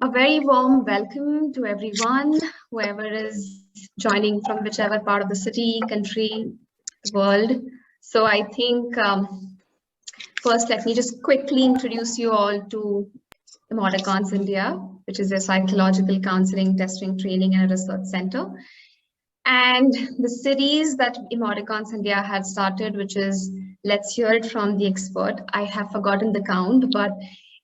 A very warm welcome to everyone, whoever is joining from whichever part of the city, country, the world. So I think first let me just quickly introduce you all to Emoticons India, which is a psychological counseling, testing, training, and research center. And the series that Emoticons India had started, which is Let's Hear It from the Expert. I have forgotten the count, but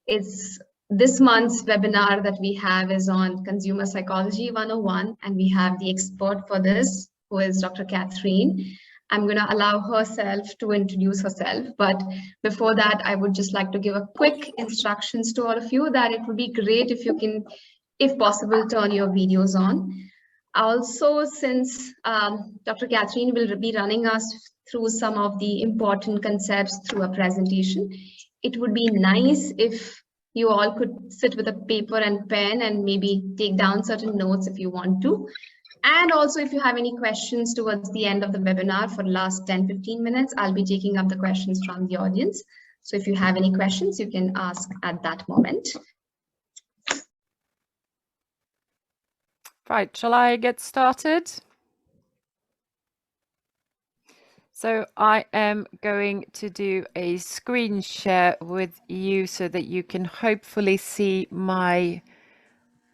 it's this month's webinar that we have is on Consumer Psychology 101, and we have the expert for this, who is Dr. Cathrine. I'm going to allow herself to introduce herself, but before that, I would just like to give a quick instructions to all of you that it would be great if you can, if possible, turn your videos on. Also, since Dr. Cathrine will be running us through some of the important concepts through a presentation, it would be nice if you all could sit with a paper and pen and maybe take down certain notes if you want to. And also, if you have any questions towards the end of the webinar for the last 10-15 minutes, I'll be taking up the questions from the audience. So if you have any questions, you can ask at that moment. Right, shall I get started? So I am going to do a screen share with you so that you can hopefully see my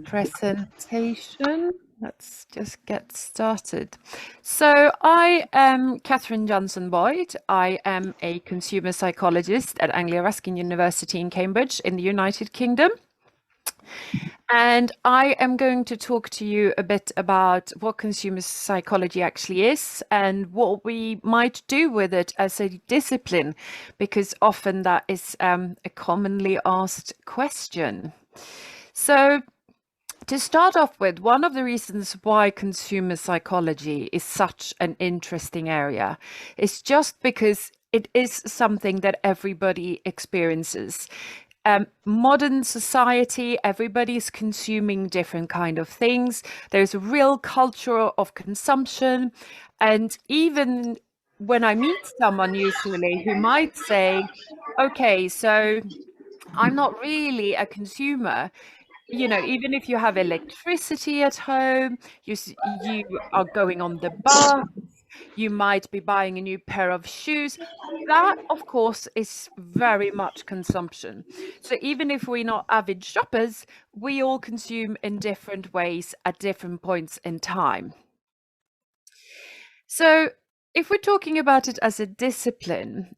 presentation. Let's just get started. So I am Cathrine Jansson-Boyd. I am a consumer psychologist at Anglia Ruskin University in Cambridge in the United Kingdom. And I am going to talk to you a bit about what consumer psychology actually is and what we might do with it as a discipline, because often that is a commonly asked question. So to start off with, one of the reasons why consumer psychology is such an interesting area is just because it is something that everybody experiences. Modern society, everybody's consuming different kind of things. There's a real culture of consumption. And even when I meet someone usually who might say, okay, so I'm not really a consumer. You know, even if you have electricity at home, you are going on the bus, you might be buying a new pair of shoes. That, of course, is very much consumption. So even if we're not avid shoppers, we all consume in different ways at different points in time. So if we're talking about it as a discipline,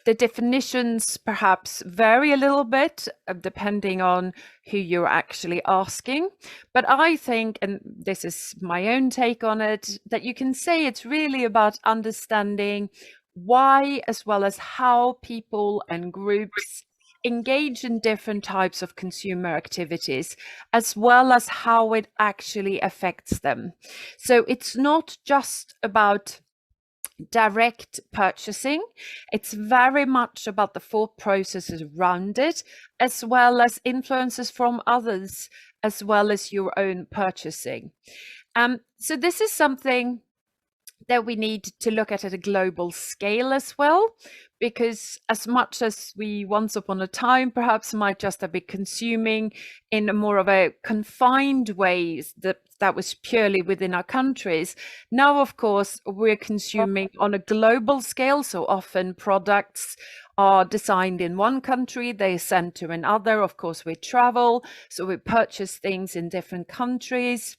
the definitions perhaps vary a little bit depending on who you're actually asking. But I think, and this is my own take on it, that you can say it's really about understanding why as well as how people and groups engage in different types of consumer activities, as well as how it actually affects them. So it's not just about direct purchasing. It's very much about the thought processes around it, as well as influences from others, as well as your own purchasing. So this is something that we need to look at a global scale as well, because as much as we once upon a time perhaps might just have been consuming in a more of a confined ways that was purely within our countries, now of course we're consuming on a global scale. So often products are designed in one country, they sent to another. Of course we travel, so we purchase things in different countries,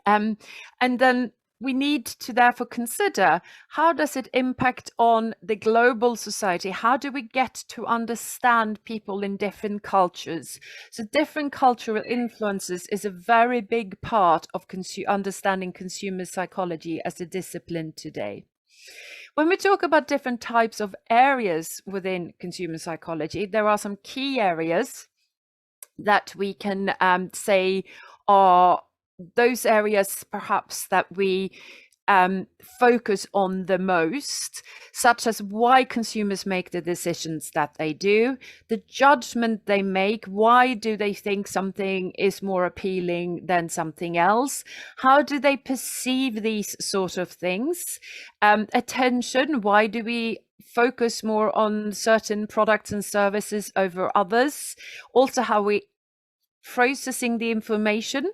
and then we need to therefore consider, how does it impact on the global society? How do we get to understand people in different cultures? So different cultural influences is a very big part of understanding consumer psychology as a discipline today. When we talk about different types of areas within consumer psychology, there are some key areas that we can say are those areas perhaps that we focus on the most, such as why consumers make the decisions that they do, the judgment they make, why do they think something is more appealing than something else, how do they perceive these sort of things, attention, why do we focus more on certain products and services over others, also how we processing the information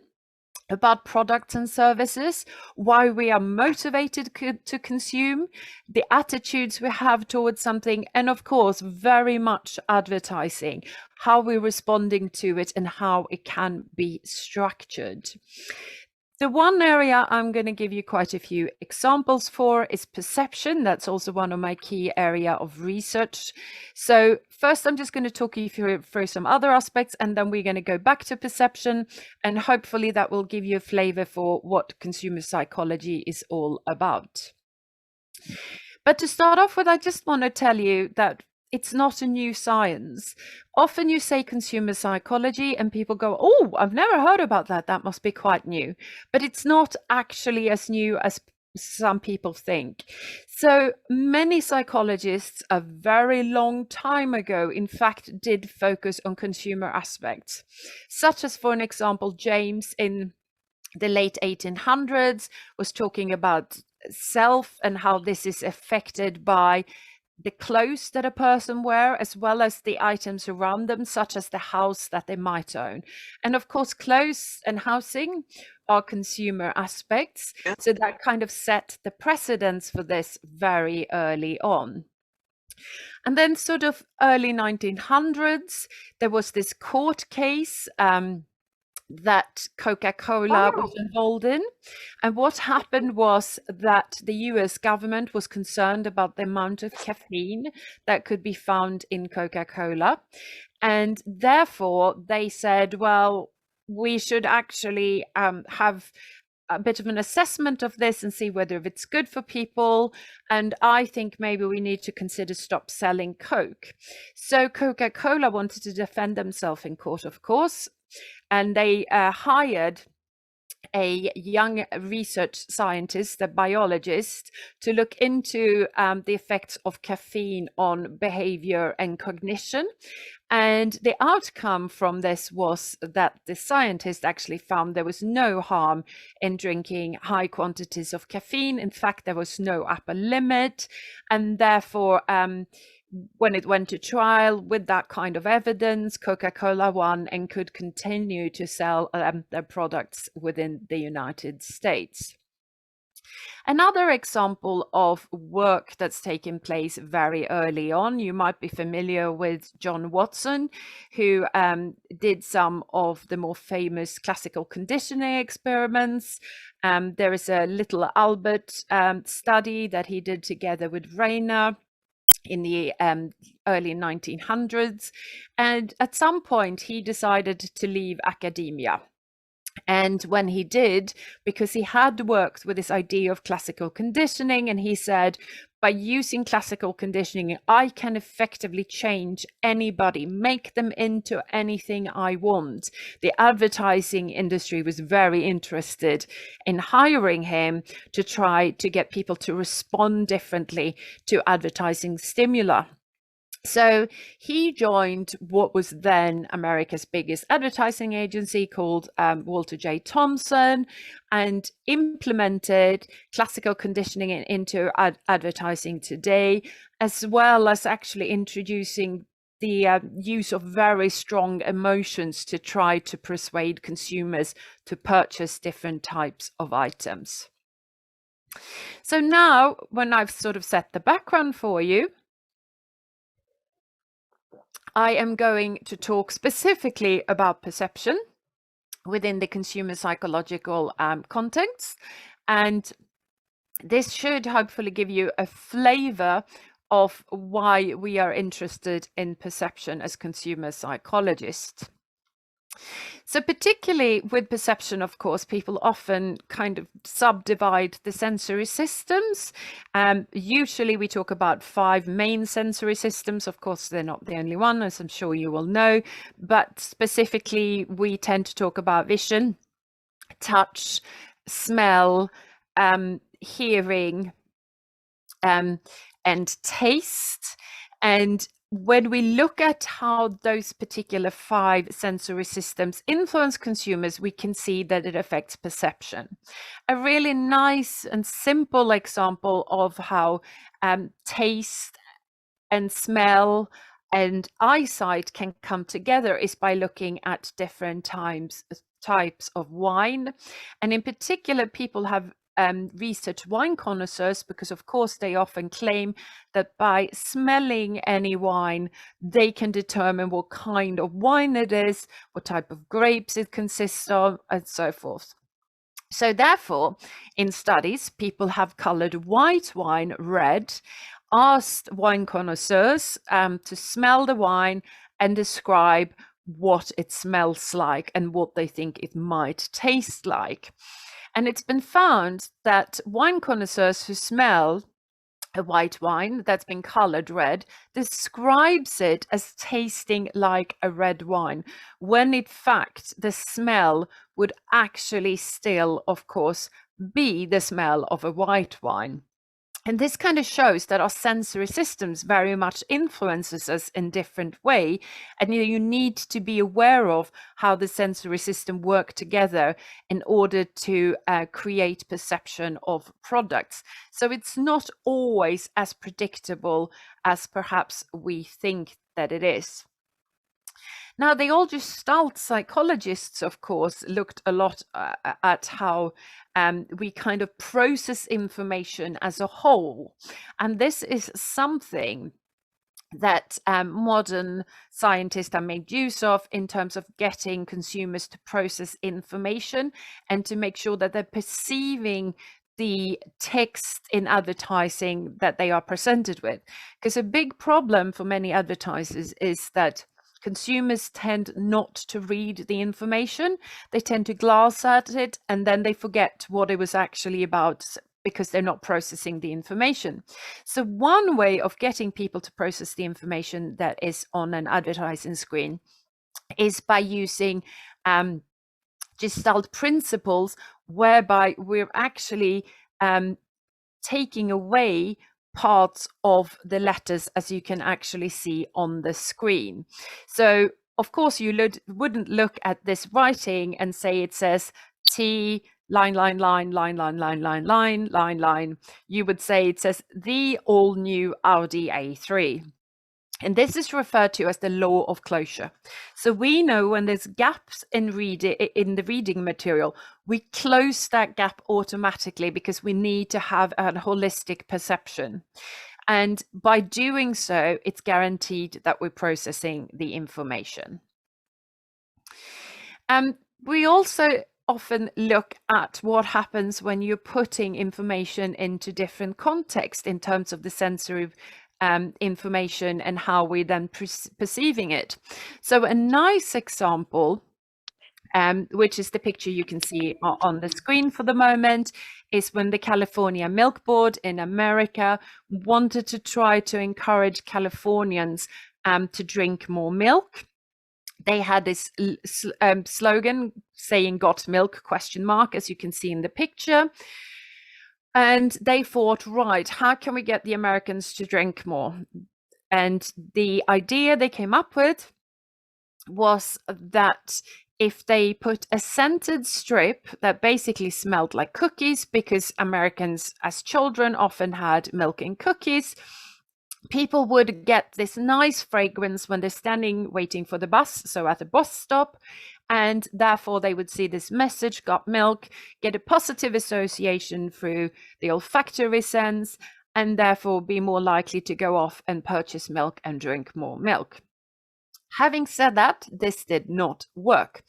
about products and services, why we are motivated to consume, the attitudes we have towards something, and of course, very much advertising, how we're responding to it and how it can be structured. The one area I'm going to give you quite a few examples for is perception. That's also one of my key area of research. So first, I'm just going to talk you through some other aspects, and then we're going to go back to perception, and hopefully that will give you a flavor for what consumer psychology is all about. But to start off with, I just want to tell you that it's not a new science. Often you say consumer psychology and people go, oh, I've never heard about that. That must be quite new. But it's not actually as new as some people think. So many psychologists a very long time ago, in fact, did focus on consumer aspects, such as, for an example, James in the late 1800s was talking about self and how this is affected by the clothes that a person wear, as well as the items around them, such as the house that they might own. And of course, clothes and housing are consumer aspects. So that kind of set the precedence for this very early on. And then sort of early 1900s, there was this court case that Coca-Cola was involved in. And what happened was that the US government was concerned about the amount of caffeine that could be found in Coca-Cola. And therefore they said, well, we should actually have a bit of an assessment of this and see whether it's good for people. And I think maybe we need to consider stop selling Coke. So Coca-Cola wanted to defend themselves in court, of course. And they hired a young research scientist, a biologist, to look into the effects of caffeine on behavior and cognition. And the outcome from this was that the scientist actually found there was no harm in drinking high quantities of caffeine. In fact, there was no upper limit. And therefore, when it went to trial with that kind of evidence, Coca-Cola won and could continue to sell their products within the United States. Another example of work that's taken place very early on, you might be familiar with John Watson, who did some of the more famous classical conditioning experiments. There is a little Albert study that he did together with Rayner in the early 1900s. And at some point, he decided to leave academia. And when he did, because he had worked with this idea of classical conditioning, and he said, by using classical conditioning, I can effectively change anybody, make them into anything I want. The advertising industry was very interested in hiring him to try to get people to respond differently to advertising stimuli. So he joined what was then America's biggest advertising agency called Walter J. Thompson, and implemented classical conditioning into advertising today, as well as actually introducing the use of very strong emotions to try to persuade consumers to purchase different types of items. So now, when I've sort of set the background for you, I am going to talk specifically about perception within the consumer psychological context. And this should hopefully give you a flavor of why we are interested in perception as consumer psychologists. So particularly with perception, of course, people often kind of subdivide the sensory systems. Usually we talk about 5 main sensory systems. Of course, they're not the only one, as I'm sure you will know, but specifically we tend to talk about vision, touch, smell, hearing, and taste. And when we look at how those particular 5 sensory systems influence consumers, we can see that it affects perception. A really nice and simple example of how taste and smell and eyesight can come together is by looking at different types of wine. And in particular, people have researched wine connoisseurs because, of course, they often claim that by smelling any wine, they can determine what kind of wine it is, what type of grapes it consists of, and so forth. So therefore, in studies, people have colored white wine red, asked wine connoisseurs to smell the wine and describe what it smells like and what they think it might taste like. And it's been found that wine connoisseurs who smell a white wine that's been colored red describes it as tasting like a red wine, when in fact the smell would actually still, of course, be the smell of a white wine. And this kind of shows that our sensory systems very much influences us in different way. And you need to be aware of how the sensory system work together in order to create perception of products. So it's not always as predictable as perhaps we think that it is. Now, the old Gestalt psychologists, of course, looked a lot at how we kind of process information as a whole. And this is something that modern scientists have made use of in terms of getting consumers to process information and to make sure that they're perceiving the text in advertising that they are presented with. Because a big problem for many advertisers is that consumers tend not to read the information. They tend to glance at it and then they forget what it was actually about because they're not processing the information. So one way of getting people to process the information that is on an advertising screen is by using Gestalt principles, whereby we're actually taking away parts of the letters, as you can actually see on the screen. So of course you wouldn't look at this writing and say it says T line, line, line, line, line, line, line, line, line, line. You would say it says the all new Audi A3. And this is referred to as the law of closure. So we know when there's gaps in the reading material, we close that gap automatically because we need to have a holistic perception. And by doing so, it's guaranteed that we're processing the information. We also often look at what happens when you're putting information into different contexts in terms of the sensory information and how we're then perceiving it. So a nice example, which is the picture you can see on the screen for the moment, is when the California Milk Board in America wanted to try to encourage Californians to drink more milk. They had this slogan saying "Got milk?" ? As you can see in the picture. And they thought, right, how can we get the Americans to drink more? And the idea they came up with was that if they put a scented strip that basically smelled like cookies, because Americans as children often had milk in cookies, people would get this nice fragrance when they're standing waiting for the bus, so at the bus stop, and therefore they would see this message, got milk, get a positive association through the olfactory sense, and therefore be more likely to go off and purchase milk and drink more milk. Having said that, this did not work.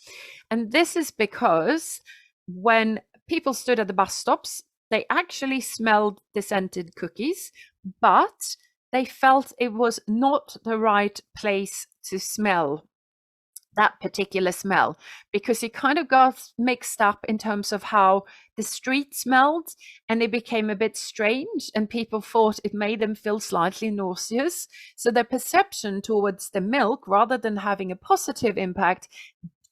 And this is because when people stood at the bus stops, they actually smelled the scented cookies, but they felt it was not the right place to smell that particular smell, because it kind of got mixed up in terms of how the street smelled, and it became a bit strange, and people thought it made them feel slightly nauseous. So their perception towards the milk, rather than having a positive impact,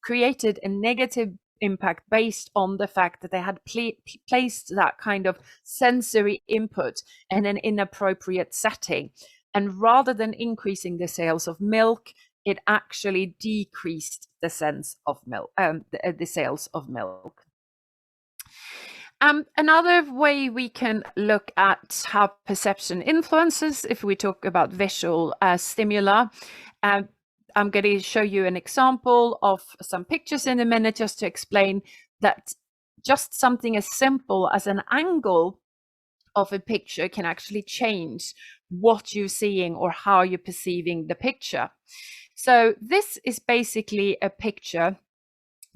created a negative impact based on the fact that they had placed that kind of sensory input in an inappropriate setting. And rather than increasing the sales of milk, it actually decreased the sense of milk, the sales of milk. Another way we can look at how perception influences, if we talk about visual stimuli, I'm going to show you an example of some pictures in a minute, just to explain that just something as simple as an angle of a picture can actually change what you're seeing or how you're perceiving the picture. So this is basically a picture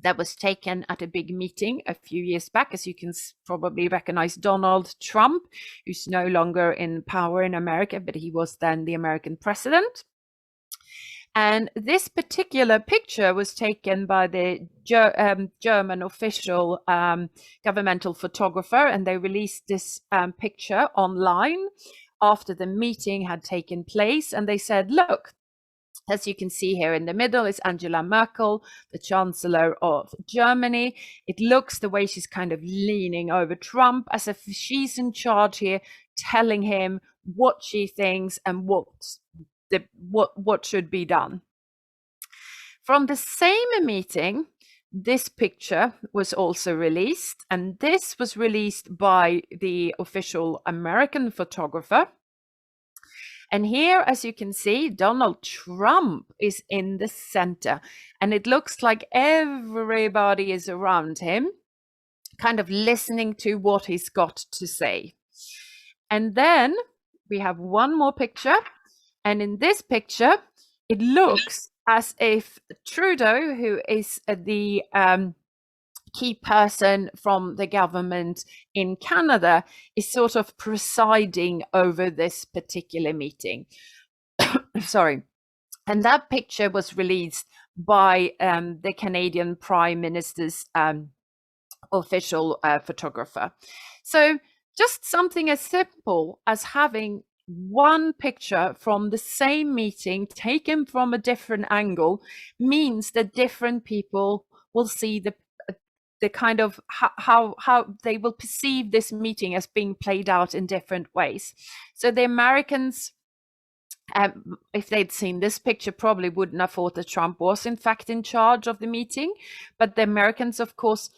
that was taken at a big meeting a few years back. As you can probably recognize, Donald Trump, who's no longer in power in America, but he was then the American president. And this particular picture was taken by the German official governmental photographer, and they released this picture online after the meeting had taken place. And they said, look, as you can see here in the middle is Angela Merkel, the Chancellor of Germany. It looks the way she's kind of leaning over Trump, as if she's in charge here, telling him what she thinks and what should be done. From the same meeting, this picture was also released, and this was released by the official American photographer. And here, as you can see, Donald Trump is in the center, and it looks like everybody is around him, kind of listening to what he's got to say. And then we have one more picture, and in this picture, it looks as if Trudeau, who is the key person from the government in Canada, is sort of presiding over this particular meeting. Sorry. And that picture was released by the Canadian Prime Minister's official photographer. So just something as simple as having one picture from the same meeting taken from a different angle means that different people will see the kind of how they will perceive this meeting as being played out in different ways. So the Americans, if they'd seen this picture, probably wouldn't have thought that Trump was in fact in charge of the meeting. But the Americans, of course,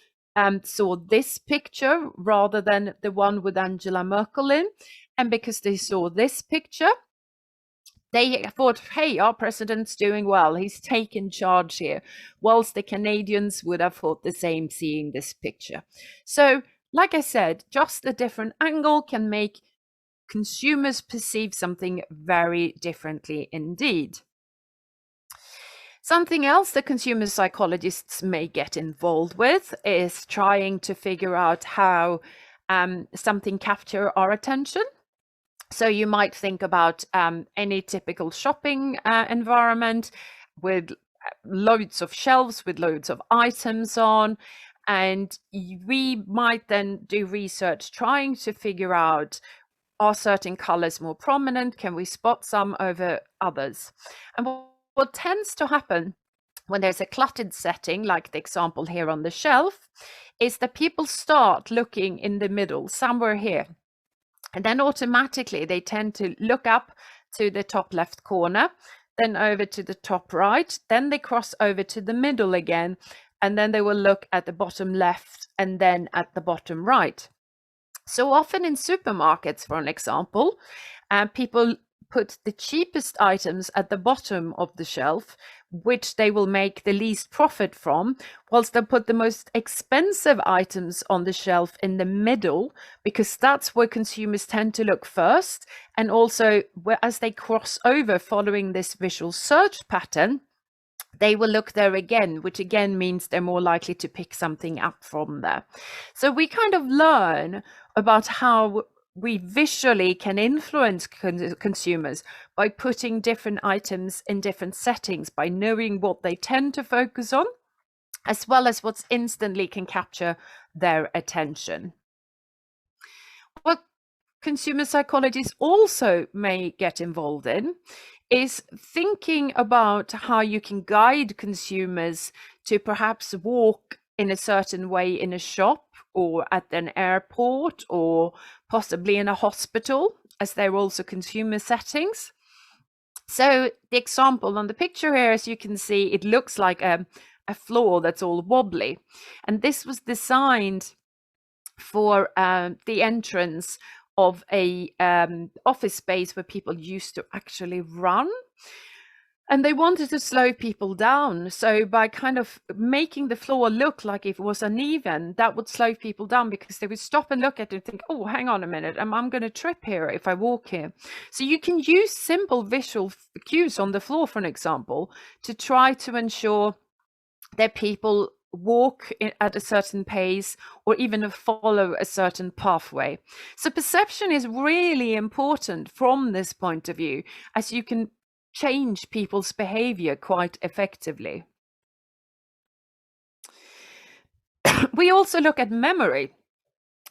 saw this picture rather than the one with Angela Merkel in. And because they saw this picture, they thought, hey, our president's doing well. He's taken charge here. Whilst the Canadians would have thought the same seeing this picture. So, like I said, just a different angle can make consumers perceive something very differently indeed. Something else that consumer psychologists may get involved with is trying to figure out how something captures our attention. So you might think about any typical shopping environment with loads of shelves with loads of items on, and we might then do research trying to figure out, are certain colors more prominent? Can we spot some over others? And what tends to happen when there's a cluttered setting, like the example here on the shelf, is that people start looking in the middle, somewhere here. And then automatically they tend to look up to the top left corner, then over to the top right, then they cross over to the middle again, and then they will look at the bottom left and then at the bottom right. So often in supermarkets, for an example, people put the cheapest items at the bottom of the shelf, which they will make the least profit from, whilst they put the most expensive items on the shelf in the middle, because that's where consumers tend to look first. And also, as they cross over following this visual search pattern, they will look there again, which again means they're more likely to pick something up from there. So we kind of learn about how we visually can influence consumers by putting different items in different settings, by knowing what they tend to focus on, as well as what instantly can capture their attention. What consumer psychologists also may get involved in is thinking about how you can guide consumers to perhaps walk in a certain way in a shop or at an airport or possibly in a hospital, as they're also consumer settings. So the example on the picture here, as you can see, it looks like a floor that's all wobbly. And this was designed for the entrance of a office space where people used to actually run. And they wanted to slow people down. So by kind of making the floor look like if it was uneven, that would slow people down, because they would stop and look at it and think, oh, hang on a minute, I'm going to trip here if I walk here. So you can use simple visual cues on the floor, for an example, to try to ensure that people walk at a certain pace or even follow a certain pathway. So perception is really important from this point of view, as you can change people's behavior quite effectively. We also look at memory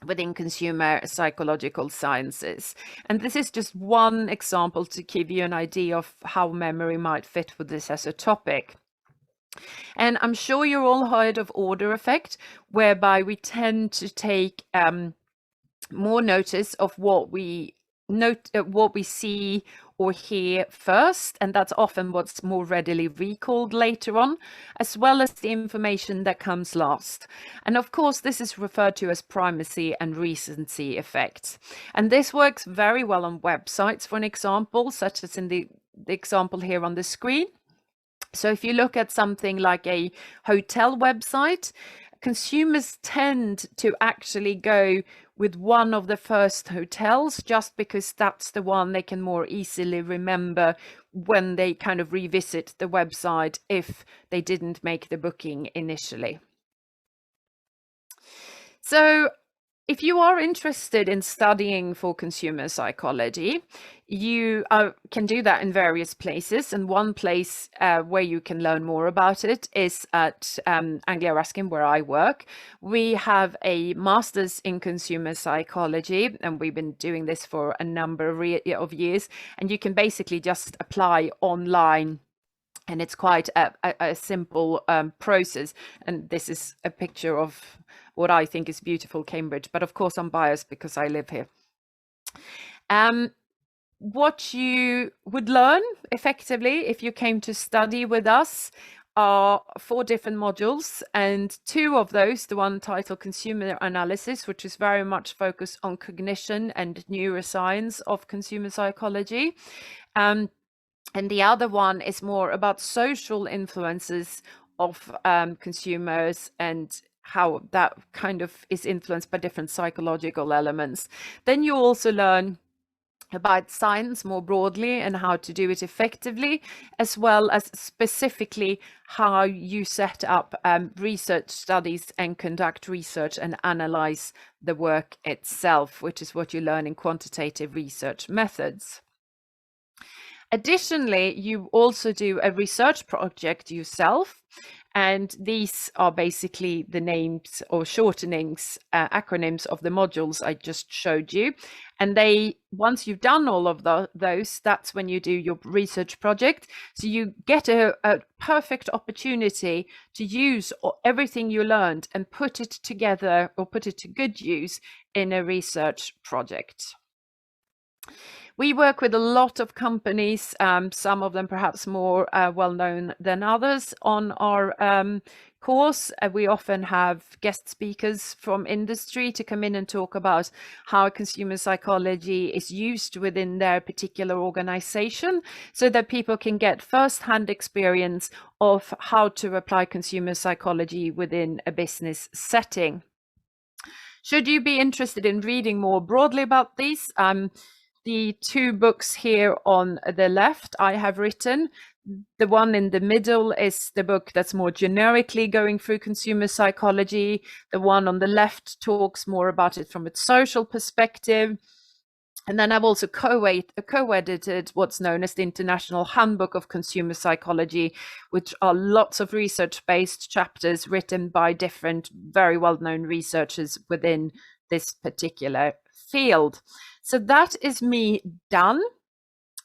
within consumer psychological sciences. And this is just one example to give you an idea of how memory might fit with this as a topic. And I'm sure you're all heard of order effect, whereby we tend to take more notice of what we see or hear first, and that's often what's more readily recalled later on, as well as the information that comes last. And of course, this is referred to as primacy and recency effects. And this works very well on websites, for an example, such as in the example here on the screen. So if you look at something like a hotel website, consumers tend to actually go with one of the first hotels just because that's the one they can more easily remember when they kind of revisit the website if they didn't make the booking initially. So if you are interested in studying for consumer psychology, you can do that in various places. And one place where you can learn more about it is at Anglia Ruskin, where I work. We have a master's in consumer psychology, and we've been doing this for a number of years. And you can basically just apply online. And it's quite a simple process. And this is a picture of what I think is beautiful Cambridge. But of course, I'm biased because I live here. What you would learn effectively if you came to study with us are 4 different modules, and 2 of those, the one titled Consumer Analysis, which is very much focused on cognition and neuroscience of consumer psychology. And the other one is more about social influences of consumers and how that kind of is influenced by different psychological elements. Then you also learn about science more broadly and how to do it effectively, as well as specifically how you set up research studies and conduct research and analyze the work itself, which is what you learn in quantitative research methods. Additionally, you also do a research project yourself, and these are basically the names or shortenings, acronyms of the modules I just showed you. And once you've done all of those, that's when you do your research project. So you get a perfect opportunity to use everything you learned and put it together or put it to good use in a research project. We work with a lot of companies, some of them perhaps more well-known than others on our course. We often have guest speakers from industry to come in and talk about how consumer psychology is used within their particular organization, so that people can get first-hand experience of how to apply consumer psychology within a business setting. Should you be interested in reading more broadly about these, the 2 books here on the left I have written. The one in the middle is the book that's more generically going through consumer psychology. The one on the left talks more about it from a social perspective. And then I've also co-edited what's known as the International Handbook of Consumer Psychology, which are lots of research-based chapters written by different very well-known researchers within this particular field. So that is me done.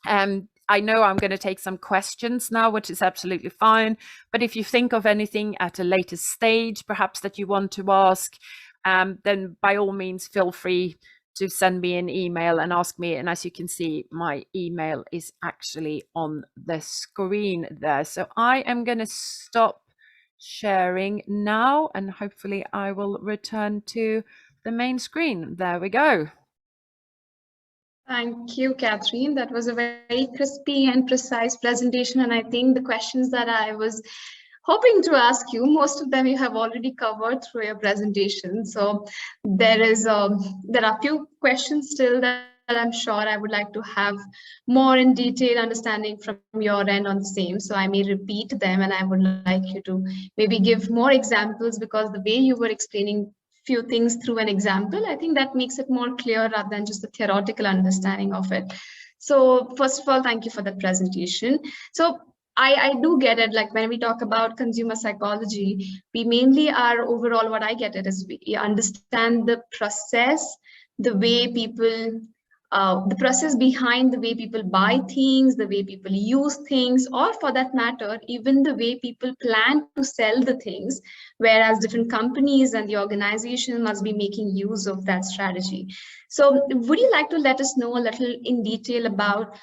I know I'm going to take some questions now, which is absolutely fine. But if you think of anything at a later stage, perhaps that you want to ask, then by all means, feel free to send me an email and ask me. And as you can see, my email is actually on the screen there. So I am going to stop sharing now, and hopefully I will return to the main screen. There we go. Thank you, Catherine. That was a very crispy and precise presentation. And I think the questions that I was hoping to ask you, most of them you have already covered through your presentation. So there are a few questions still that I'm sure I would like to have more in detail understanding from your end on the same. So I may repeat them, and I would like you to maybe give more examples, because the way you were explaining few things through an example, I think that makes it more clear rather than just the theoretical understanding of it. So first of all, thank you for that presentation. So I do get it. Like when we talk about consumer psychology, we mainly are overall, what I get it is we understand the process, the way people, the process behind the way people buy things, the way people use things, or for that matter, even the way people plan to sell the things, whereas different companies and the organization must be making use of that strategy. So would you like to let us know a little in detail about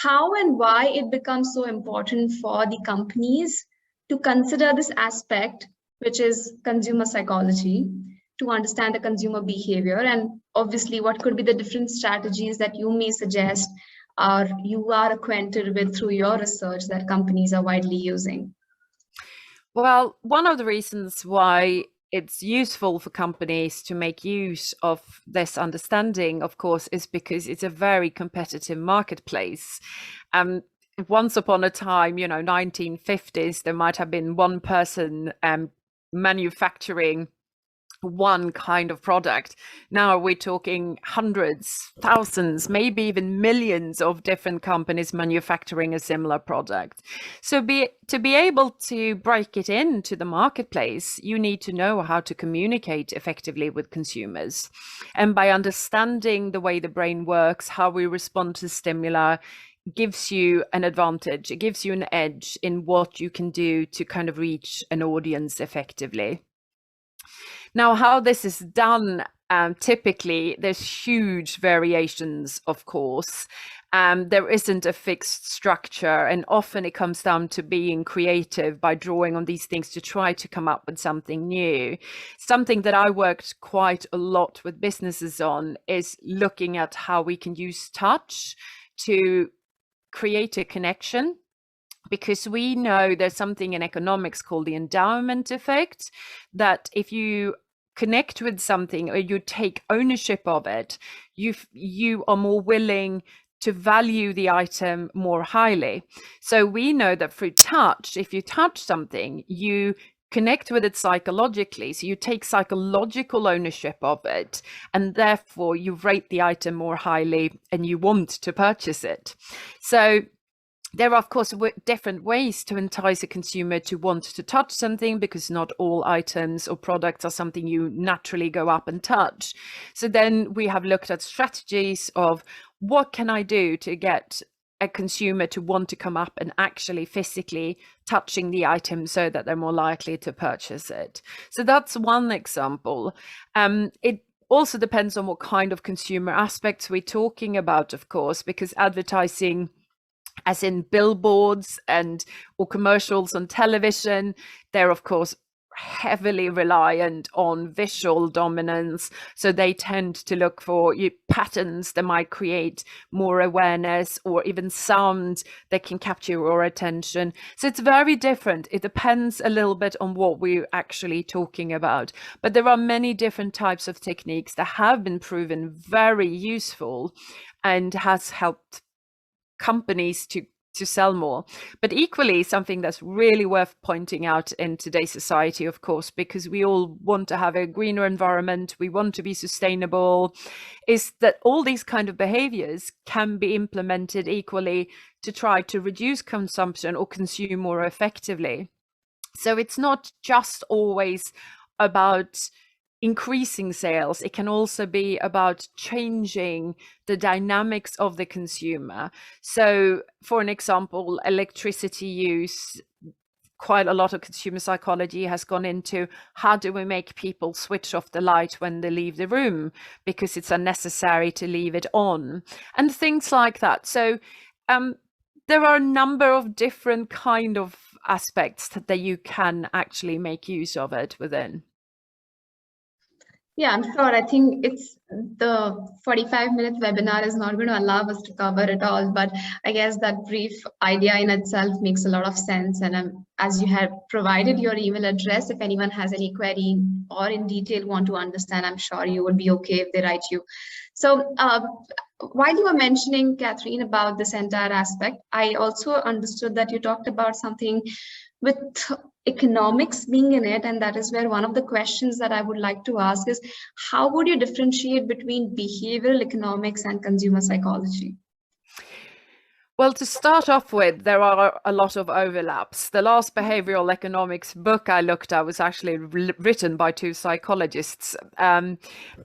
how and why it becomes so important for the companies to consider this aspect, which is consumer psychology, to understand the consumer behavior, and obviously what could be the different strategies that you may suggest or you are acquainted with through your research that companies are widely using? Well, one of the reasons why it's useful for companies to make use of this understanding, of course, is because it's a very competitive marketplace. Once upon a time, 1950s, there might have been one person manufacturing one kind of product. Now we're talking hundreds, thousands, maybe even millions of different companies manufacturing a similar product. So to be able to break it into the marketplace, you need to know how to communicate effectively with consumers. And by understanding the way the brain works, how we respond to stimuli, gives you an advantage. It gives you an edge in what you can do to kind of reach an audience effectively. Now, how this is done, typically, there's huge variations, of course. There isn't a fixed structure, and often it comes down to being creative by drawing on these things to try to come up with something new. Something that I worked quite a lot with businesses on is looking at how we can use touch to create a connection. Because we know there's something in economics called the endowment effect, that if you connect with something or you take ownership of it, you are more willing to value the item more highly. So we know that through touch, if you touch something, you connect with it psychologically. So you take psychological ownership of it, and therefore you rate the item more highly and you want to purchase it. So there are, of course, different ways to entice a consumer to want to touch something, because not all items or products are something you naturally go up and touch. So then we have looked at strategies of what can I do to get a consumer to want to come up and actually physically touching the item so that they're more likely to purchase it. So that's one example. It also depends on what kind of consumer aspects we're talking about, of course, because advertising, as in billboards or commercials on television, they're of course heavily reliant on visual dominance. So they tend to look for patterns that might create more awareness, or even sound that can capture your attention. So it's very different. It depends a little bit on what we're actually talking about. But there are many different types of techniques that have been proven very useful and has helped companies to sell more. But equally, something that's really worth pointing out in today's society, of course, because we all want to have a greener environment, we want to be sustainable, is that all these kind of behaviors can be implemented equally to try to reduce consumption or consume more effectively. So it's not just always about increasing sales. It can also be about changing the dynamics of the consumer. So for an example, electricity use, quite a lot of consumer psychology has gone into how do we make people switch off the light when they leave the room because it's unnecessary to leave it on, and things like that. So there are a number of different kind of aspects that you can actually make use of it within. Yeah, I'm sure. I think it's the 45-minute webinar is not going to allow us to cover it all, but I guess that brief idea in itself makes a lot of sense. And as you have provided your email address, if anyone has any query or in detail want to understand, I'm sure you would be okay if they write you. So while you were mentioning, Catherine, about this entire aspect, I also understood that you talked about something with economics being in it, and that is where one of the questions that I would like to ask is, how would you differentiate between behavioral economics and consumer psychology? Well, to start off with, there are a lot of overlaps. The last behavioral economics book I looked at was actually written by two psychologists. And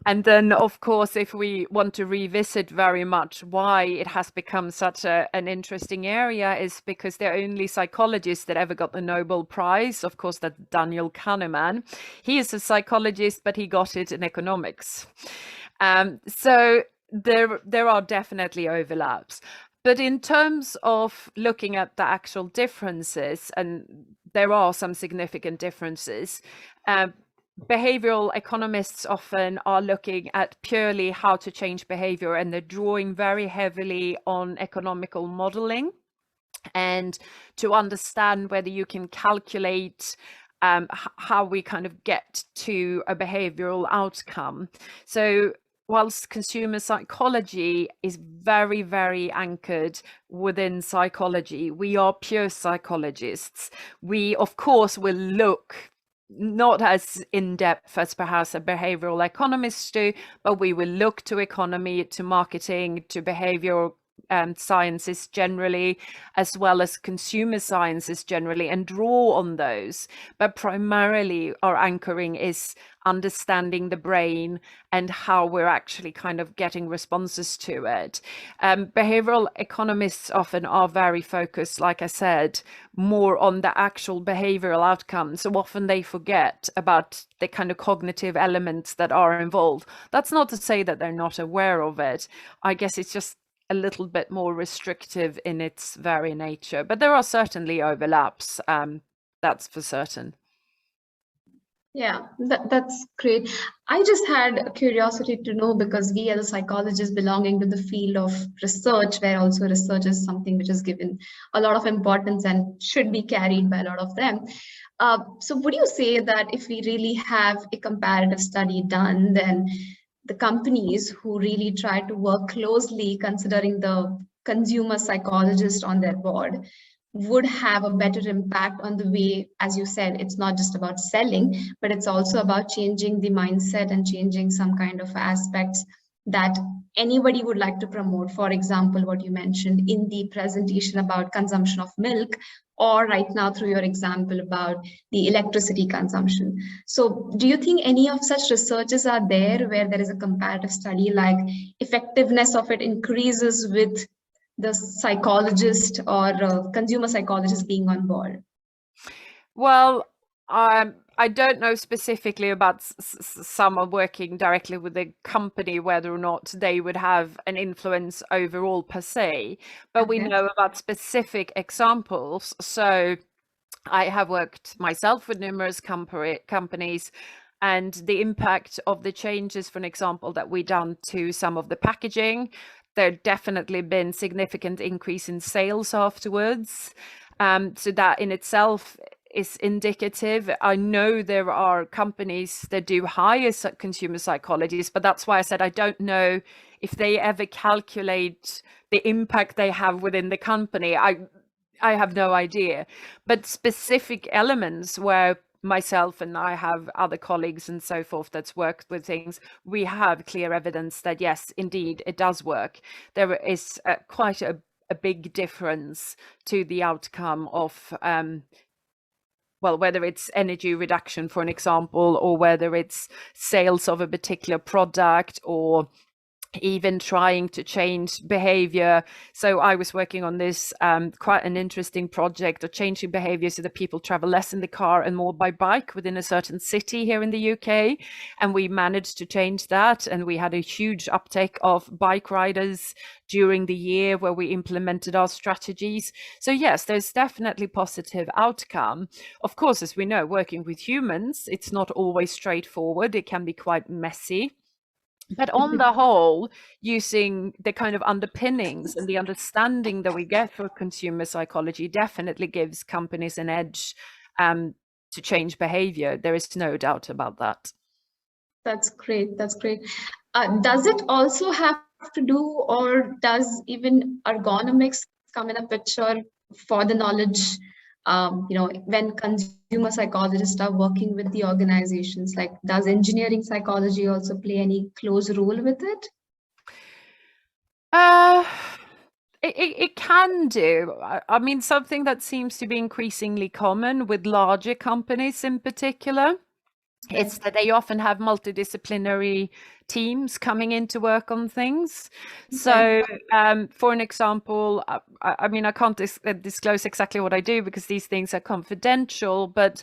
then, of course, if we want to revisit very much why it has become such an interesting area, is because the only psychologist that ever got the Nobel Prize, of course, that Daniel Kahneman. He is a psychologist, but he got it in economics. So there are definitely overlaps. But in terms of looking at the actual differences, and there are some significant differences, behavioral economists often are looking at purely how to change behavior, and they're drawing very heavily on economical modeling and to understand whether you can calculate how we kind of get to a behavioral outcome. So whilst consumer psychology is very, very anchored within psychology, we are pure psychologists. We, of course, will look not as in-depth as perhaps a behavioral economist do, but we will look to economy, to marketing, to behavioral sciences generally, as well as consumer sciences generally, and draw on those. But primarily our anchoring is understanding the brain and how we're actually kind of getting responses to it. Behavioral economists often are very focused, like I said, more on the actual behavioral outcomes. So often they forget about the kind of cognitive elements that are involved. That's not to say that they're not aware of it. I guess it's just a little bit more restrictive in its very nature, but there are certainly overlaps. That's for certain. Yeah, that's great. I just had a curiosity to know, because we as a psychologist belonging to the field of research, where also research is something which is given a lot of importance and should be carried by a lot of them. So would you say that if we really have a comparative study done, then the companies who really try to work closely, considering the consumer psychologist on their board, would have a better impact on the way, as you said, it's not just about selling, but it's also about changing the mindset and changing some kind of aspects that anybody would like to promote. For example, what you mentioned in the presentation about consumption of milk, or right now through your example about the electricity consumption. So do you think any of such researches are there where there is a comparative study, like effectiveness of it increases with the psychologist or consumer psychologist being on board? Well, I don't know specifically about someone working directly with the company, whether or not they would have an influence overall per se, but we know about specific examples. So I have worked myself with numerous companies, and the impact of the changes, for an example, that we done to some of the packaging, there definitely been significant increase in sales afterwards. So that in itself is indicative. I know there are companies that do hire consumer psychologists, but that's why I said I don't know if they ever calculate the impact they have within the company. I have no idea. But specific elements where myself and I have other colleagues and so forth that's worked with things, we have clear evidence that yes, indeed, it does work. There is quite a big difference to the outcome of well, whether it's energy reduction, for an example, or whether it's sales of a particular product, or even trying to change behavior. So I was working on this quite an interesting project of changing behavior so that people travel less in the car and more by bike within a certain city here in the UK. And we managed to change that. And we had a huge uptake of bike riders during the year where we implemented our strategies. So yes, there's definitely positive outcome. Of course, as we know, working with humans, it's not always straightforward. It can be quite messy. But on the whole, using the kind of underpinnings and the understanding that we get for consumer psychology definitely gives companies an edge to change behavior. There is no doubt about that. That's great. That's great. Does it also have to do, or does even ergonomics come in a picture for the knowledge? When consumer psychologists are working with the organizations, like, does engineering psychology also play any close role with it? It can do. I mean, something that seems to be increasingly common with larger companies in particular, it's that they often have multidisciplinary teams coming in to work on things. So, for an example, I mean, I can't disclose exactly what I do because these things are confidential, but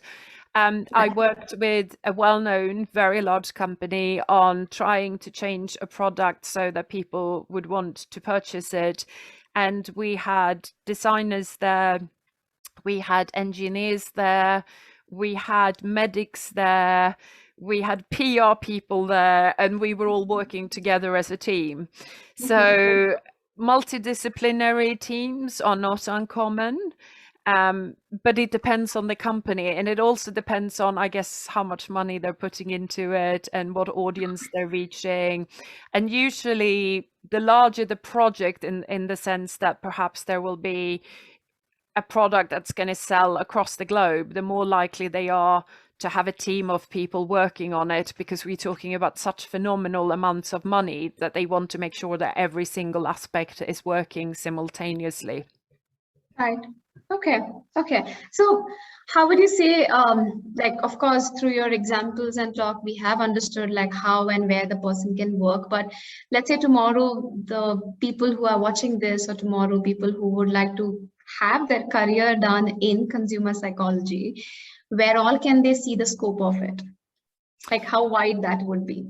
I worked with a well-known, very large company on trying to change a product so that people would want to purchase it. And we had designers there, we had engineers there, we had medics there, we had PR people there, and we were all working together as a team. So multidisciplinary teams are not uncommon. But it depends on the company, and it also depends on, I guess, how much money they're putting into it and what audience they're reaching. And usually the larger the project, in the sense that perhaps there will be a product that's going to sell across the globe, the more likely they are to have a team of people working on it, because we're talking about such phenomenal amounts of money that they want to make sure that every single aspect is working simultaneously. Right. Okay. So how would you say, like, of course, through your examples and talk, we have understood like how and where the person can work. But let's say tomorrow, the people who are watching this, or tomorrow people who would like to have their career done in consumer psychology, where all can they see the scope of it? Like how wide that would be?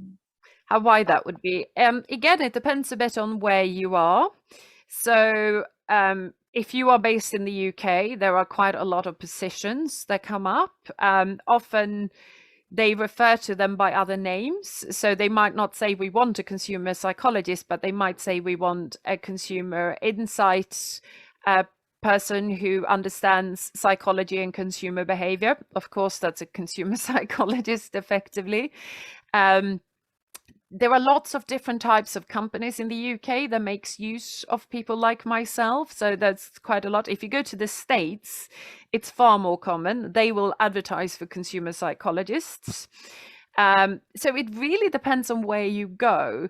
How wide that would be? Again, it depends a bit on where you are. So if you are based in the UK, there are quite a lot of positions that come up. Often they refer to them by other names. So they might not say we want a consumer psychologist, but they might say we want a consumer insights person who understands psychology and consumer behavior. Of course, that's a consumer psychologist effectively. There are lots of different types of companies in the UK that makes use of people like myself. So that's quite a lot. If you go to the States, it's far more common. They will advertise for consumer psychologists. So it really depends on where you go.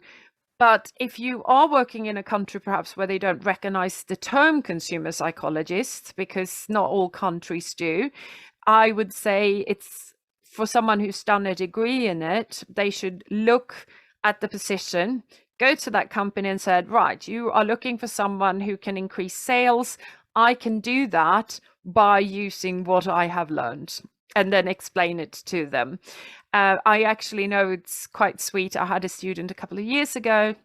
But if you are working in a country perhaps where they don't recognize the term consumer psychologist, because not all countries do, I would say it's for someone who's done a degree in it, they should look at the position, go to that company and said, right, you are looking for someone who can increase sales. I can do that by using what I have learned, and then explain it to them. I actually know it's quite sweet. I had a student a couple of years ago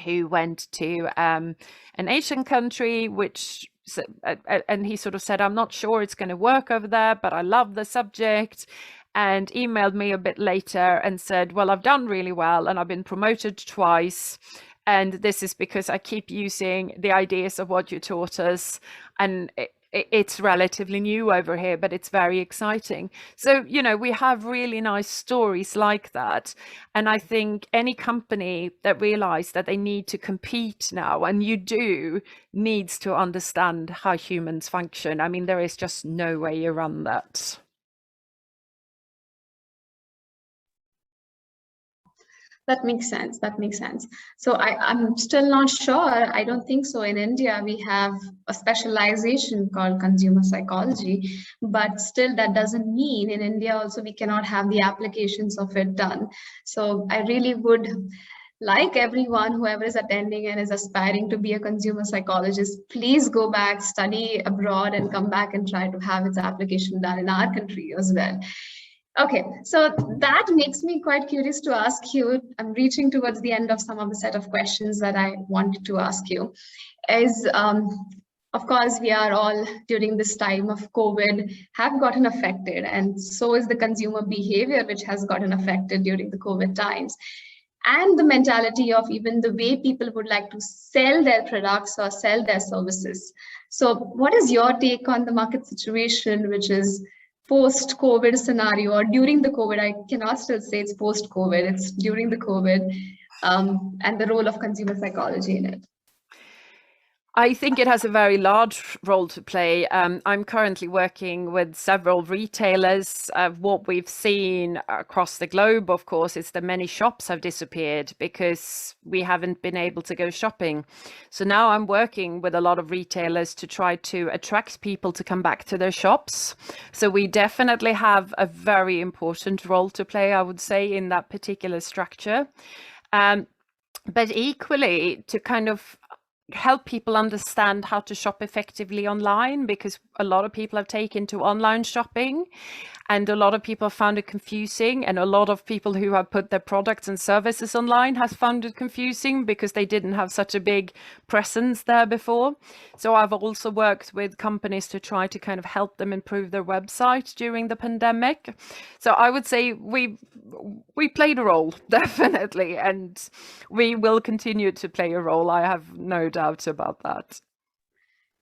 who went to an Asian country, and he sort of said, I'm not sure it's going to work over there, but I love the subject. And emailed me a bit later and said, well, I've done really well and I've been promoted twice. And this is because I keep using the ideas of what you taught us. And it's relatively new over here, but it's very exciting. So, we have really nice stories like that. And I think any company that realizes that they need to compete now, and you do, needs to understand how humans function. I mean, there is just no way around that. That makes sense. So I'm still not sure. I don't think so. In India, we have a specialization called consumer psychology, but still that doesn't mean in India also we cannot have the applications of it done. So I really would like everyone, whoever is attending and is aspiring to be a consumer psychologist, please go back, study abroad, and come back and try to have its application done in our country as well. Okay, so that makes me quite curious to ask you. I'm reaching towards the end of some of the set of questions that I wanted to ask you. Is of course, we are all during this time of COVID have gotten affected, and so is the consumer behavior, which has gotten affected during the COVID times. And the mentality of even the way people would like to sell their products or sell their services. So what is your take on the market situation, which is post-COVID scenario, or during the COVID? I cannot still say it's post-COVID, it's during the COVID, and the role of consumer psychology in it. I think it has a very large role to play. I'm currently working with several retailers. What we've seen across the globe, of course, is that many shops have disappeared because we haven't been able to go shopping. So now I'm working with a lot of retailers to try to attract people to come back to their shops. So we definitely have a very important role to play, I would say, in that particular structure. But equally, to kind of help people understand how to shop effectively online, because a lot of people have taken to online shopping and a lot of people found it confusing, and a lot of people who have put their products and services online has found it confusing because they didn't have such a big presence there before. So I've also worked with companies to try to kind of help them improve their website during the pandemic. So I would say we played a role, definitely, and we will continue to play a role. I have no doubt about that.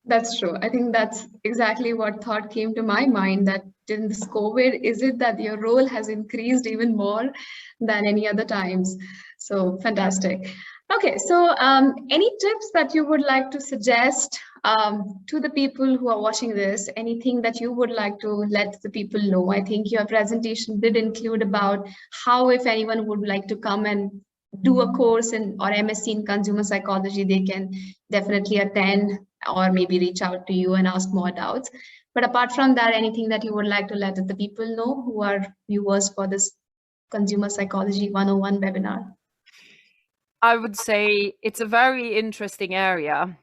That's true. I think that's exactly what thought came to my mind, that in this COVID, is it that your role has increased even more than any other times? So fantastic. Okay, so any tips that you would like to suggest to the people who are watching this? Anything that you would like to let the people know? I think your presentation did include about how, if anyone would like to come and do a course in or MSc in consumer psychology, they can definitely attend or maybe reach out to you and ask more doubts. But apart from that, anything that you would like to let the people know who are viewers for this Consumer Psychology 101 webinar? I would say it's a very interesting area.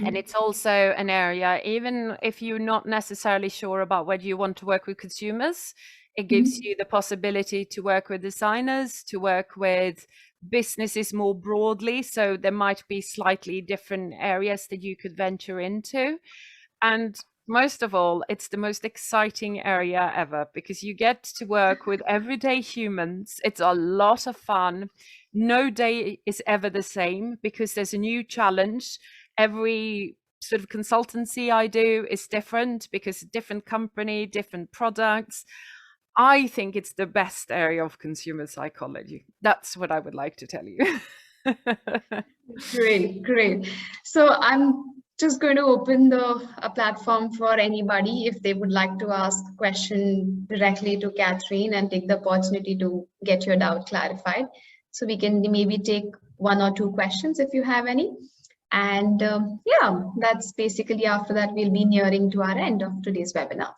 And it's also an area, even if you're not necessarily sure about whether you want to work with consumers, it gives you the possibility to work with designers, to work with businesses more broadly. So there might be slightly different areas that you could venture into. And most of all, it's the most exciting area ever because you get to work with everyday humans. It's a lot of fun. No day is ever the same because there's a new challenge. Every sort of consultancy I do is different because different company, different products. I think it's the best area of consumer psychology. That's what I would like to tell you. Great. So I'm just going to open the platform for anybody if they would like to ask a question directly to Cathrine and take the opportunity to get your doubt clarified. So we can maybe take one or two questions if you have any. And yeah, that's basically, after that, we'll be nearing to our end of today's webinar.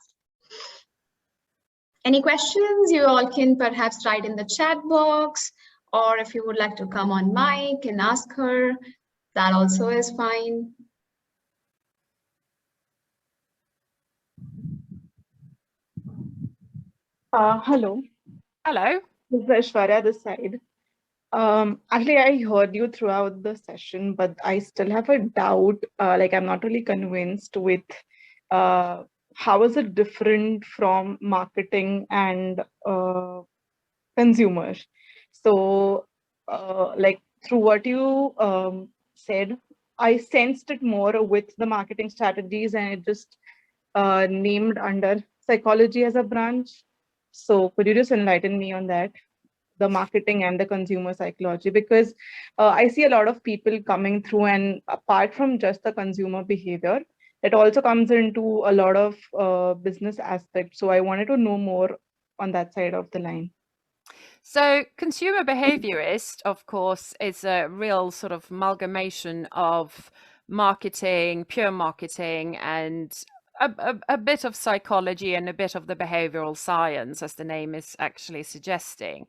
Any questions? You all can perhaps write in the chat box, or if you would like to come on mic and ask her, that also is fine. Hello. Hello. This is Aishwarya this side. Actually, I heard you throughout the session, but I still have a doubt. Like, I'm not really convinced with how is it different from marketing and consumers. So, like, through what you said, I sensed it more with the marketing strategies, and it just named under psychology as a branch. So could you just enlighten me on that, the marketing and the consumer psychology? Because I see a lot of people coming through, and apart from just the consumer behavior, it also comes into a lot of business aspects. So I wanted to know more on that side of the line. So consumer behaviorist, of course, is a real sort of amalgamation of marketing, pure marketing, and a bit of psychology and a bit of the behavioral science, as the name is actually suggesting.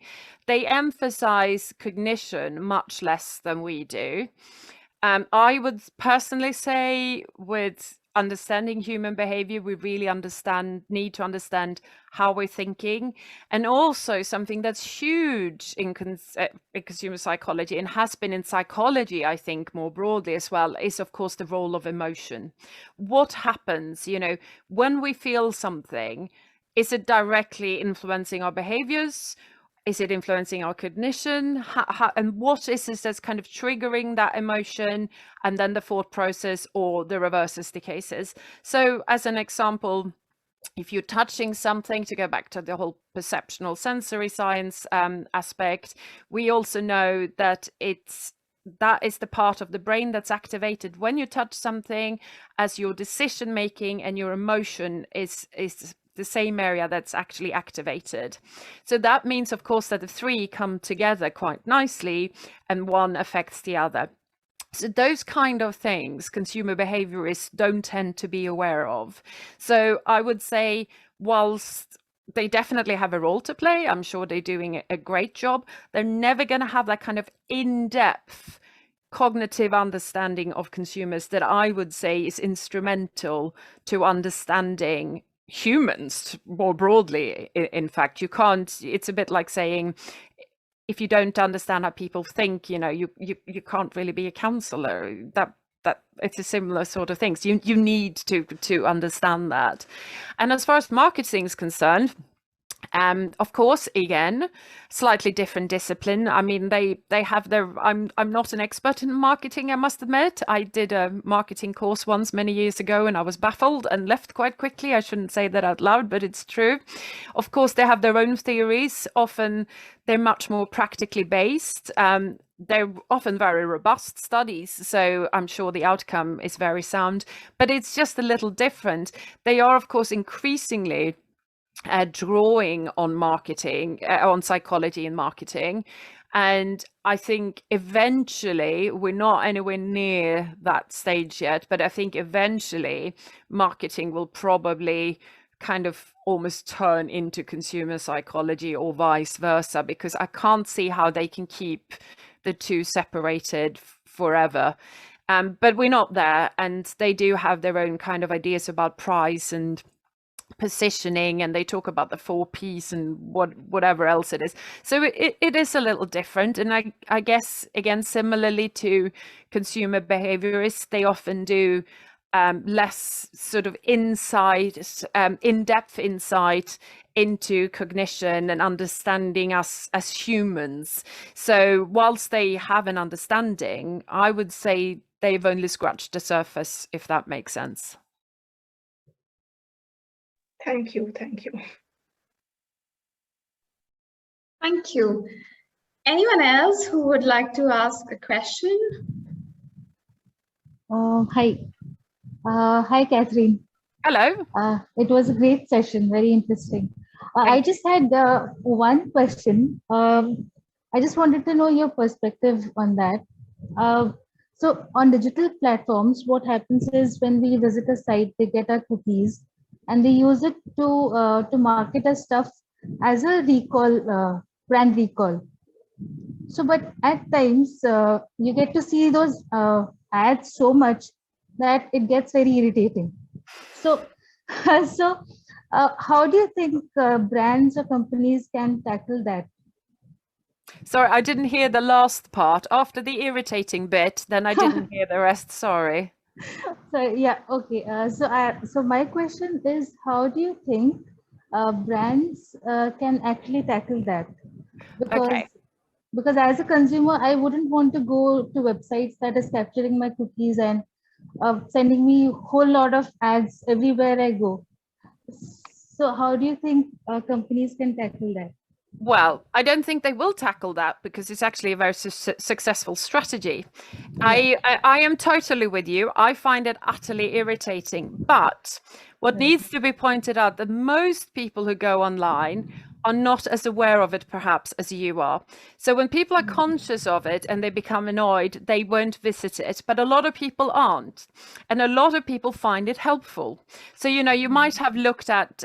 They emphasize cognition much less than we do. I would personally say with understanding human behavior, we really need to understand how we're thinking. And also something that's huge in consumer psychology and has been in psychology, I think, more broadly as well, is of course the role of emotion. What happens, when we feel something? Is it directly influencing our behaviors? Is it influencing our cognition? And what is this that's kind of triggering that emotion, and then the thought process, or the reverse is the cases? So as an example, if you're touching something, to go back to the whole perceptual sensory science aspect, we also know that that is the part of the brain that's activated when you touch something, as your decision making and your emotion is the same area that's actually activated. So that means, of course, that the three come together quite nicely and one affects the other. So those kind of things consumer behaviorists don't tend to be aware of. So I would say, whilst they definitely have a role to play, I'm sure they're doing a great job, they're never going to have that kind of in-depth cognitive understanding of consumers that I would say is instrumental to understanding humans more broadly. In fact, you can't, it's a bit like saying, if you don't understand how people think, you can't really be a counselor. That it's a similar sort of thing. So you need to understand that. And as far as marketing is concerned, of course, again, slightly different discipline. I mean, they have their, I'm not an expert in marketing, I must admit. I did a marketing course once many years ago and I was baffled and left quite quickly. I shouldn't say that out loud, but it's true. Of course, they have their own theories. Often they're much more practically based. They're often very robust studies, so I'm sure the outcome is very sound, but it's just a little different. They are, of course, increasingly drawing on marketing, on psychology and marketing. And I think eventually, we're not anywhere near that stage yet, but I think eventually marketing will probably kind of almost turn into consumer psychology or vice versa, because I can't see how they can keep the two separated forever. But we're not there, and they do have their own kind of ideas about price and positioning, and they talk about the 4 Ps and whatever else it is. So it is a little different. And I guess, again, similarly to consumer behaviorists, they often do less sort of insight, in-depth insight into cognition and understanding us as humans. So whilst they have an understanding, I would say they've only scratched the surface, if that makes sense. Thank you. Thank you. Thank you. Anyone else who would like to ask a question? Hi. Hi, Catherine. Hello. It was a great session, very interesting. I just had one question. I just wanted to know your perspective on that. So on digital platforms, what happens is when we visit a site, they get our cookies and they use it to market our stuff as a recall, brand recall. So, but at times you get to see those ads so much that it gets very irritating. So, how do you think brands or companies can tackle that? Sorry, I didn't hear the last part. After the irritating bit, then I didn't hear the rest. Sorry. So yeah, okay. So my question is, how do you think brands can actually tackle that? Because as a consumer, I wouldn't want to go to websites that is capturing my cookies and sending me a whole lot of ads everywhere I go. So how do you think companies can tackle that? Well, I don't think they will tackle that because it's actually a very successful strategy. Yeah. I am totally with you. I find it utterly irritating. But what needs to be pointed out, that most people who go online are not as aware of it perhaps as you are. So when people are conscious of it and they become annoyed, they won't visit it, but a lot of people aren't, and a lot of people find it helpful. So you might have looked at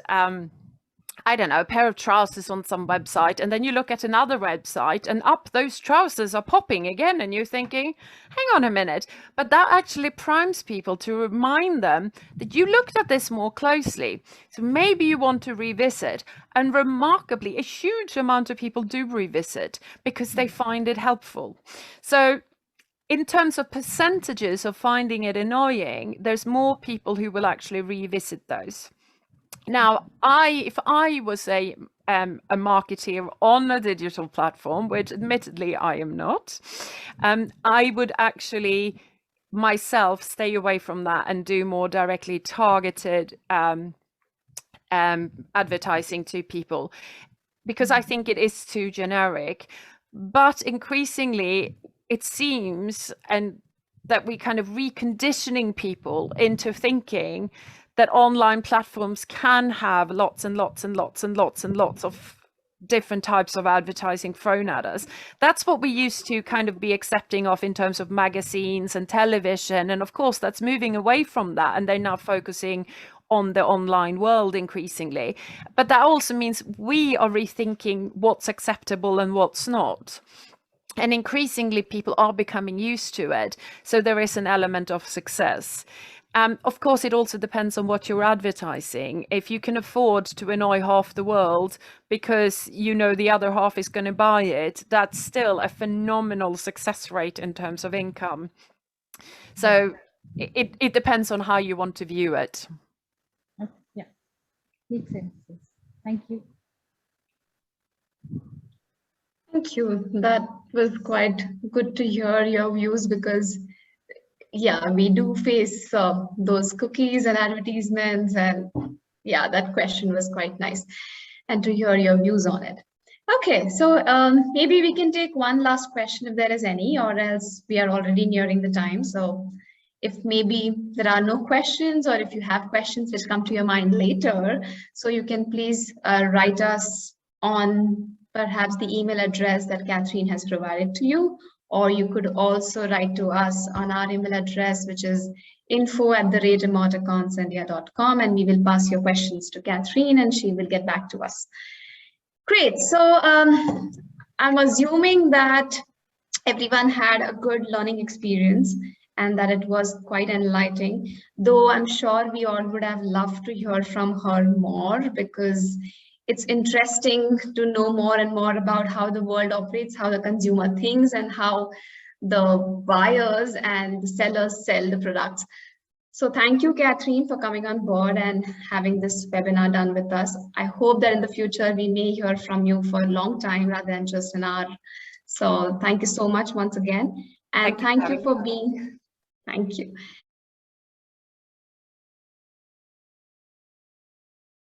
I don't know, a pair of trousers on some website, and then you look at another website and up those trousers are popping again, and you're thinking, hang on a minute. But that actually primes people to remind them that you looked at this more closely. So maybe you want to revisit. And remarkably, a huge amount of people do revisit because they find it helpful. So in terms of percentages of finding it annoying, there's more people who will actually revisit those. Now, if I was a marketeer on a digital platform, which admittedly I am not, I would actually myself stay away from that and do more directly targeted advertising to people, because I think it is too generic. But increasingly, it seems that we kind of reconditioning people into thinking that online platforms can have lots and lots and lots and lots and lots of different types of advertising thrown at us. That's what we used to kind of be accepting of in terms of magazines and television. And of course, that's moving away from that. And they're now focusing on the online world increasingly. But that also means we are rethinking what's acceptable and what's not. And increasingly, people are becoming used to it. So there is an element of success. Of course, it also depends on what you're advertising. If you can afford to annoy half the world because the other half is going to buy it, that's still a phenomenal success rate in terms of income. So it depends on how you want to view it. Yeah, makes sense. Thank you. Thank you. That was quite good to hear your views, because yeah, we do face those cookies and advertisements, and yeah, that question was quite nice, and to hear your views on it. Okay, so maybe we can take one last question if there is any, or else we are already nearing the time. So if maybe there are no questions, or if you have questions which come to your mind later, so you can please write us on perhaps the email address that Cathrine has provided to you. Or you could also write to us on our email address, which is info@emoticonsindia.com, and we will pass your questions to Cathrine and she will get back to us. Great. So I'm assuming that everyone had a good learning experience and that it was quite enlightening, though I'm sure we all would have loved to hear from her more, because it's interesting to know more and more about how the world operates, how the consumer thinks, and how the buyers and the sellers sell the products. So thank you, Cathrine, for coming on board and having this webinar done with us. I hope that in the future we may hear from you for a long time rather than just an hour. So thank you so much once again. And thank you for being, thank you.